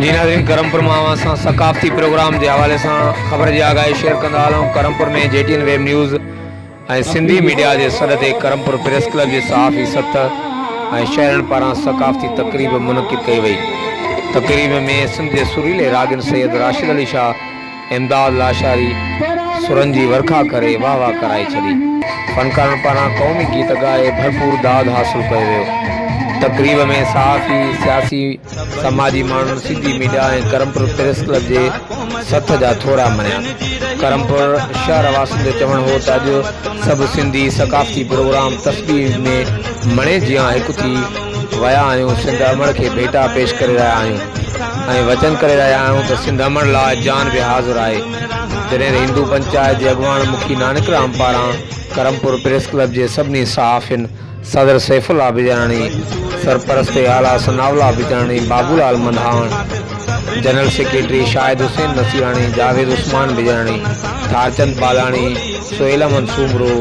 जी नाज़रीन, करमपुर मां सां सकाफ़ती प्रोग्राम के हवाले से ख़बर जी आगाही शेयर कंदा हलूं। करमपुर में JTN वेब न्यूज़ ऐं सिंधी मीडिया के सॾ ते करमपुर प्रेस क्लब के सहाफ़ी सत ऐं शहरनि पारां सकाफ़ती तकरीब मुनक़िद कई वई। तकरीब में सिंध के सुरीले रागिन सैयद राशिद अली शाह इमदाद लाशारी सुरन जी वर्खा करे वाह वाह कराए छॾी। फनकारनि पारां क़ौमी गीत गाए भरपूर दाद हासिल कयो वियो। तकरीब में सहाफ़ी, सियासी, समाजी माण्हुनि, सिंधी मीडिया ऐं करमपुर प्रेस क्लब के सथ जा थोरा मञिया। करमपुर शहर वासियुनि जो चवणु हो त अॼु सभु सिंधी सकाफ़ती प्रोग्राम तस्वीर में मणे जियां हिकु थी विया आहियूं। सिंध अमण के भेटा पेश करे रहिया आहियूं ऐं वचन करे रहिया आहियूं त सिंध अमण लाइ जान बि हाज़िर आहे। जॾहिं हिंदू पंचायत के अॻवान मुखी नानक राम पारां करमपुर प्रेस क्लब के सभिनी सहाफ़ियुनि सदर सैफुल्ला बिजाणी, सरपरस्त आला सनाउल्ला बिजाणी, बाबूलाल मंधाण, जनरल सेक्रेटरी शाहिद हुसैन नसीरानी, जावेद उस्मान बिजाणी, थारचंद बालानी, सोहेल अमन सूमरो,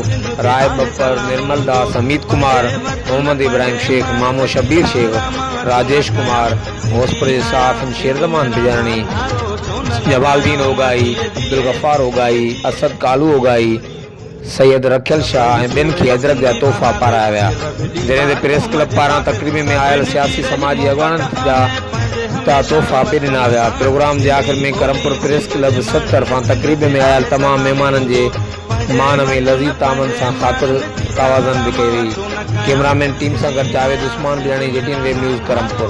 राय बप्पर, निर्मल दास, अमित कुमार, मोहम्मद इब्राहिम शेख, मामो शब्बीर शेख, राजेश कुमार, भोजपुर साफ़िन शेरजमान बिजाणी, जमालदीन ओगाई, अब्दुल गफ्फार ओगाई, असद कालू ओगाई, सैयद रखियल शाह ऐं ॿियनि खे अजरक जा तोहफ़ा पाराया विया। जॾहिं प्रेस क्लब पारां तकरीब में आयल सियासी समाजी अॻवाननि जा तोहफ़ा बि ॾिना विया। प्रोग्राम के आख़िर में करमपुर प्रेस क्लब सत तरफ़ां तकरीब में आयल तमाम मेहमाननि के मान में लज़ीज़ तामन से ख़ातिर तवाज़न भी कई वई। कैमरामैन टीम से गॾु Javed Usman Biyani, JTN web news Karampur.